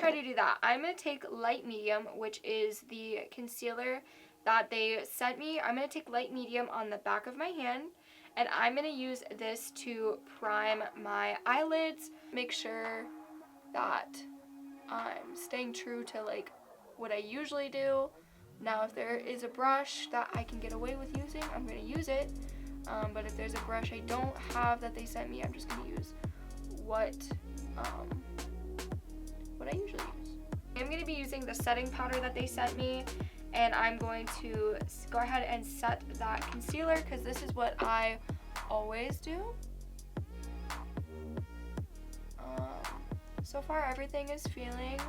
try to do that. I'm going to take light medium, which is the concealer that they sent me. I'm going to take light medium on the back of my hand, and I'm going to use this to prime my eyelids. Make sure that I'm staying true to like what I usually do. Now if there is a brush that I can get away with using, I'm going to use it. But if there's a brush I don't have that they sent me, I'm just going to use what I usually use. I'm going to be using the setting powder that they sent me, and I'm going to go ahead and set that concealer because this is what I always do. So far everything is feeling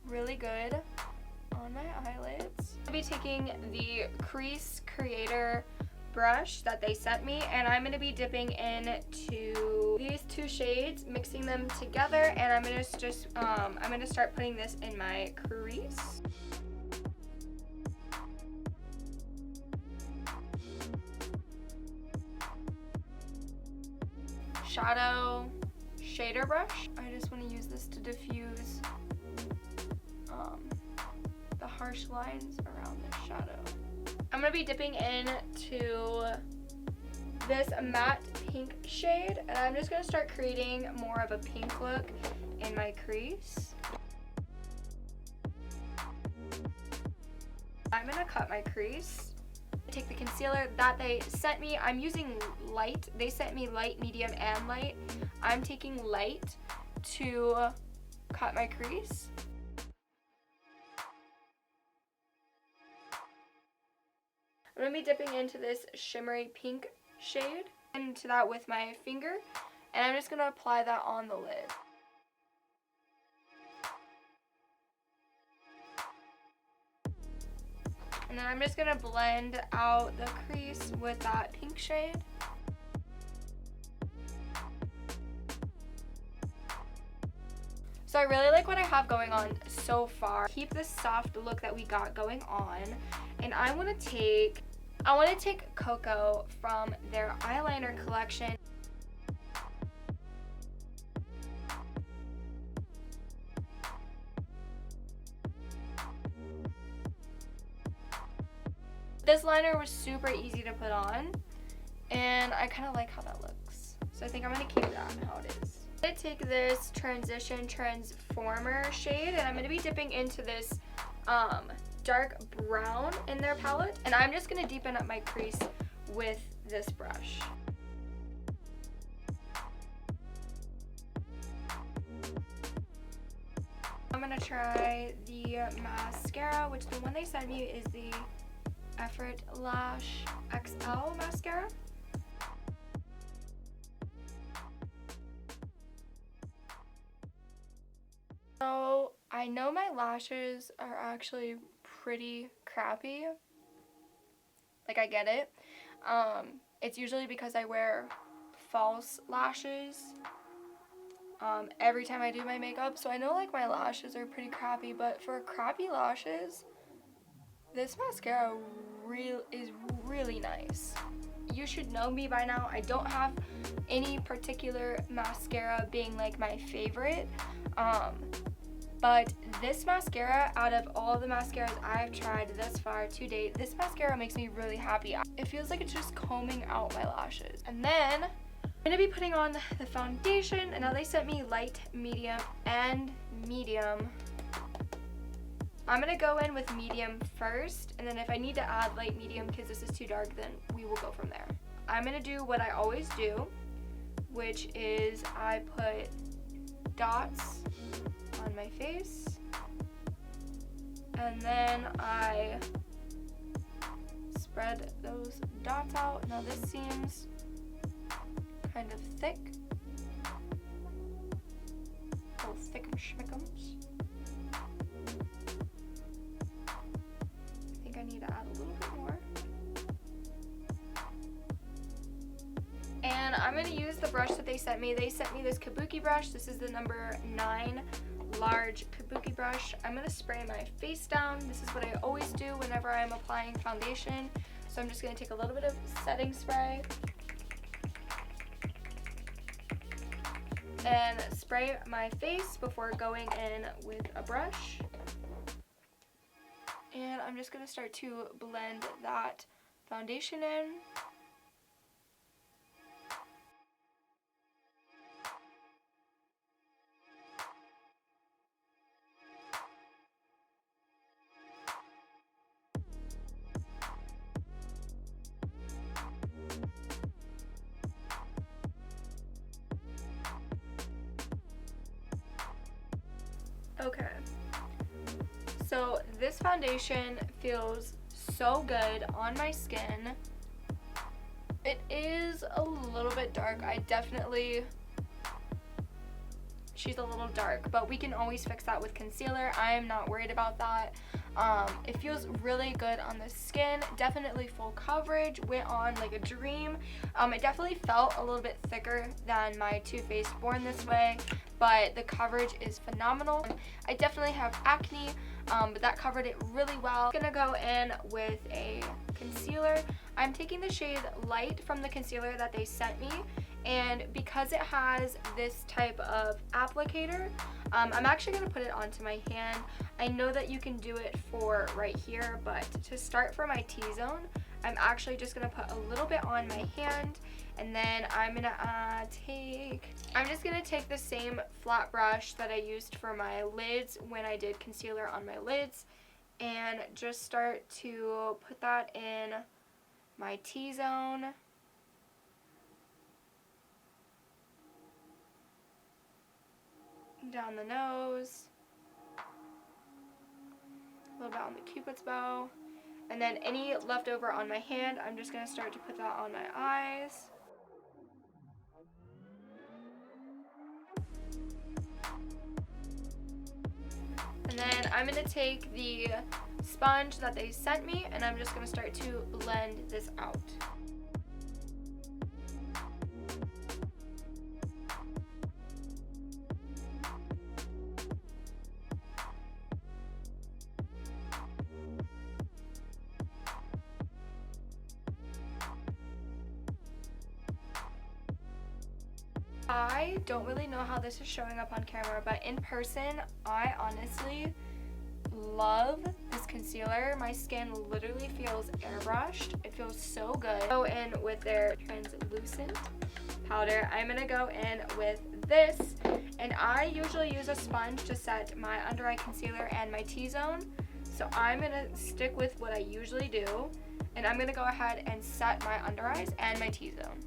really good on my eyelids. I'll be taking the Crease Creator brush that they sent me, and I'm going to be dipping into these two shades, mixing them together, and I'm going to start putting this in my crease. Shadow shader brush. I just want to use this to diffuse the harsh lines around the shadow. I'm going to be dipping into this matte pink shade, and I'm just going to start creating more of a pink look in my crease. I'm going to cut my crease. Take the concealer that they sent me. I'm using light. They sent me light, medium, and light. I'm taking light to cut my crease. I'm going to be dipping into this shimmery pink shade, into that with my finger, and I'm just going to apply that on the lid. And then I'm just going to blend out the crease with that pink shade. So I really like what I have going on so far. Keep this soft look that we got going on. And I want to take Cocoa from their eyeliner collection. This liner was super easy to put on, and I kind of like how that looks. So I think I'm going to keep that how it is. I'm going to take this Transition Transformer shade, and I'm going to be dipping into this dark brown in their palette, and I'm just going to deepen up my crease with this brush. I'm going to try the mascara, which the one they sent me is the Effort Lash XL mascara. So I know my lashes are actually pretty crappy. Like, I get it. It's usually because I wear false lashes every time I do my makeup. So I know like my lashes are pretty crappy, but for crappy lashes, this mascara is really nice. You should know me by now. I don't have any particular mascara being like my favorite. But this mascara, out of all the mascaras I've tried thus far to date, this mascara makes me really happy. It feels like it's just combing out my lashes. And then I'm going to be putting on the foundation, and now they sent me light, medium, and medium. I'm going to go in with medium first, and then if I need to add light medium because this is too dark, then we will go from there. I'm going to do what I always do, which is I put dots on my face, and then I spread those dots out. Now this seems kind of thick. Little thick schmickums. I think I need to add a little bit more. And I'm going to use the brush that they sent me. They sent me this kabuki brush. This is the number 9 large kabuki brush. I'm going to spray my face down. This is what I always do whenever I'm applying foundation. So I'm just going to take a little bit of setting spray. and spray my face before going in with a brush. And I'm just going to start to blend that foundation in. Okay, so this foundation feels so good on my skin. It is a little bit dark. She's a little dark, but we can always fix that with concealer. I am not worried about that. It feels really good on the skin. Definitely full coverage. Went on like a dream. It definitely felt a little bit thicker than my Too Faced Born This Way, but the coverage is phenomenal. I definitely have acne, but that covered it really well. I'm gonna go in with a concealer. I'm taking the shade Light from the concealer that they sent me, and because it has this type of applicator, I'm actually going to put it onto my hand. I know that you can do it for right here, but to start for my T-zone, I'm actually just going to put a little bit on my hand, and then I'm going to just going to take the same flat brush that I used for my lids when I did concealer on my lids, and just start to put that in my T-zone. Down the nose, a little bit on the Cupid's bow, and then any leftover on my hand, I'm just going to start to put that on my eyes. And then I'm going to take the sponge that they sent me, and I'm just going to start to blend this out. I don't really know how this is showing up on camera, but in person, I honestly love this concealer. My skin literally feels airbrushed. It feels so good. Go in with their translucent powder. I'm gonna go in with this, and I usually use a sponge to set my under eye concealer and my T-zone. So I'm gonna stick with what I usually do, and I'm gonna go ahead and set my under eyes and my T-zone.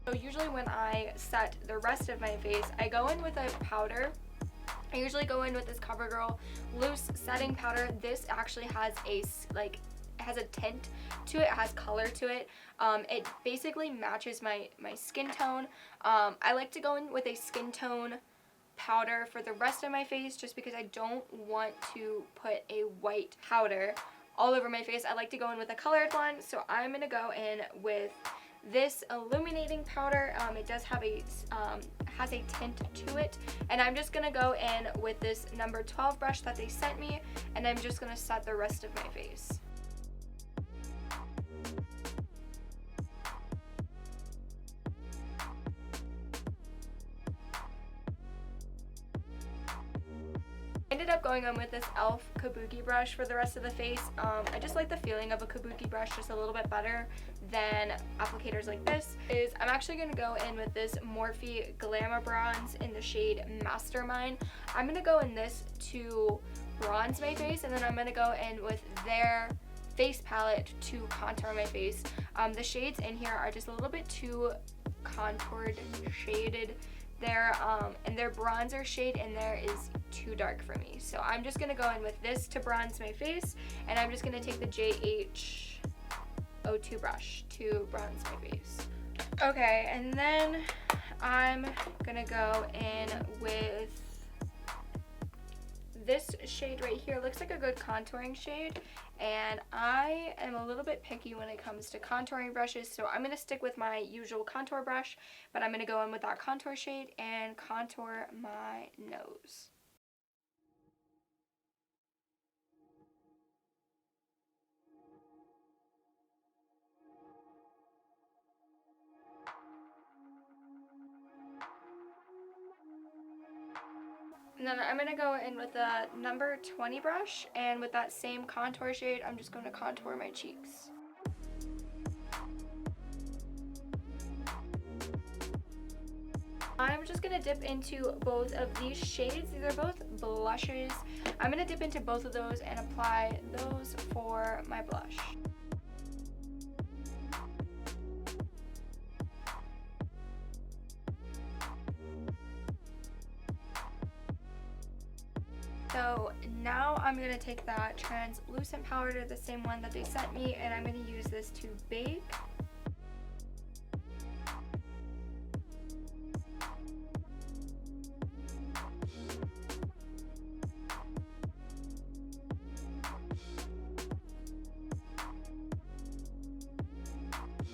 So usually when I set the rest of my face, I go in with a powder. I usually go in with this CoverGirl loose setting powder. This actually has has a tint to it, it has color to it. It basically matches my skin tone. I like to go in with a skin tone powder for the rest of my face just because I don't want to put a white powder all over my face. I like to go in with a colored one, so I'm going to go in with this illuminating powder. It does have has a tint to it, and I'm just gonna go in with this number 12 brush that they sent me, and I'm just gonna set the rest of my face. I ended up going on with this e.l.f. kabuki brush for the rest of the face. I just like the feeling of a kabuki brush just a little bit better than applicators like this. I'm actually going to go in with this Morphe Glamour Bronze in the shade Mastermind. I'm going to go in this to bronze my face, and then I'm going to go in with their face palette to contour my face. The shades in here are just a little bit too contoured, shaded there, and their bronzer shade in there is too dark for me. So I'm just going to go in with this to bronze my face, and I'm just going to take the JH02 brush to bronze my face. Okay, and then I'm going to go in with this shade right here looks like a good contouring shade, and I am a little bit picky when it comes to contouring brushes, so I'm going to stick with my usual contour brush, but I'm going to go in with that contour shade and contour my nose. And then I'm going to go in with the number 20 brush, and with that same contour shade, I'm just going to contour my cheeks. I'm just going to dip into both of these shades. These are both blushes. I'm going to dip into both of those and apply those for my blush. So now I'm going to take that translucent powder, the same one that they sent me, and I'm going to use this to bake.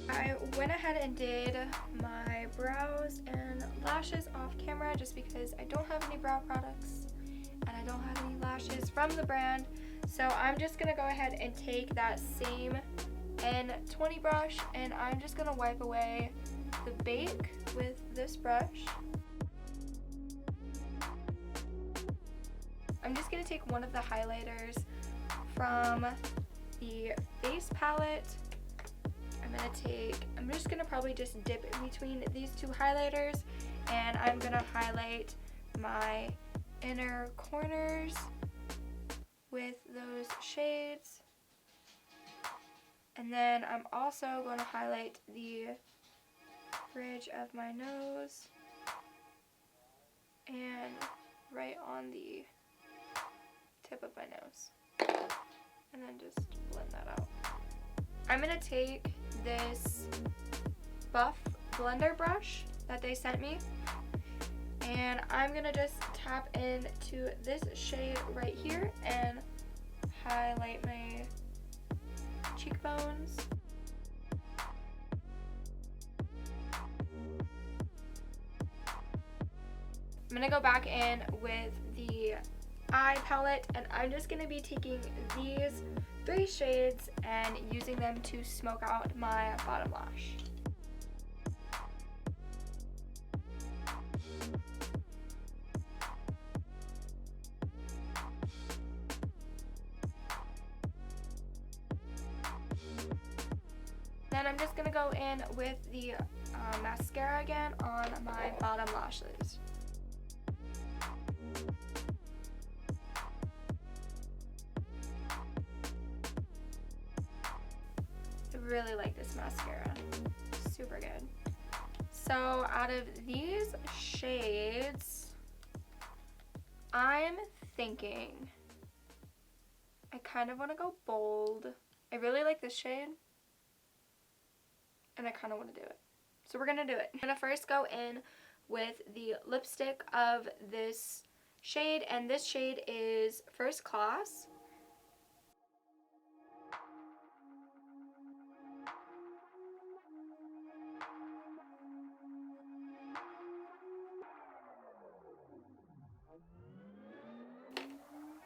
I went ahead and did my brows and lashes off camera just because I don't have any brow products and I don't have any lashes from the brand. So I'm just going to go ahead and take that same N20 brush, and I'm just going to wipe away the bake with this brush. I'm just going to take one of the highlighters from the Face palette. I'm just going to probably just dip in between these two highlighters, and I'm going to highlight my inner corners with those shades. And then I'm also going to highlight the bridge of my nose and right on the tip of my nose, and then just blend that out. I'm going to take this buff blender brush that they sent me, and I'm going to just tap into this shade right here and highlight my cheekbones. I'm going to go back in with the eye palette, and I'm just going to be taking these 3 shades and using them to smoke out my bottom lash. Then I'm just going to go in with the mascara again on my bottom lashes. I really like this mascara. Super good. So out of these shades, I'm thinking I kind of want to go bold. I really like this shade, and I kind of want to do it. So we're going to do it. I'm going to first go in with the lipstick of this shade, and this shade is First Class.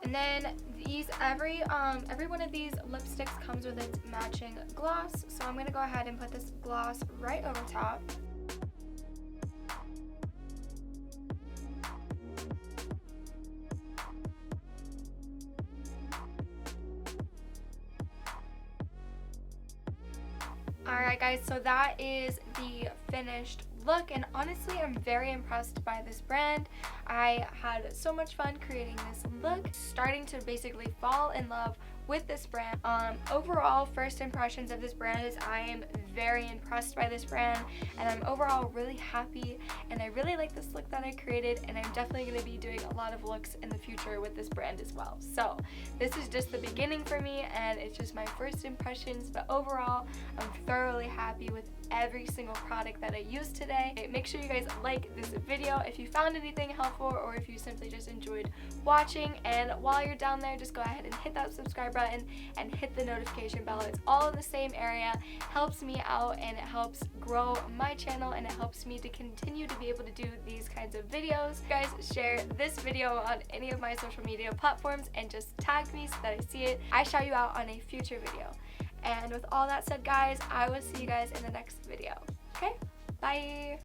And then every one of these lipsticks comes with its matching gloss, so I'm going to go ahead and put this gloss right over top. Alright guys, so that is the finished look, and honestly I'm very impressed by this brand. I had so much fun creating this look, starting to basically fall in love with this brand. Overall, first impressions of this brand is I am very impressed by this brand, and I'm overall really happy, and I really like this look that I created, and I'm definitely going to be doing a lot of looks in the future with this brand as well. So this is just the beginning for me, and it's just my first impressions, but overall I'm thoroughly happy with every single product that I used today. Make sure you guys like this video if you found anything helpful or if you simply just enjoyed watching. And while you're down there, just go ahead and hit that subscribe button and hit the notification bell. It's all in the same area. Helps me out and it helps grow my channel and it helps me to continue to be able to do these kinds of videos. Guys, share this video on any of my social media platforms and just tag me so that I see it. I shout you out on a future video. And with all that said, guys, I will see you guys in the next video. Okay? Bye!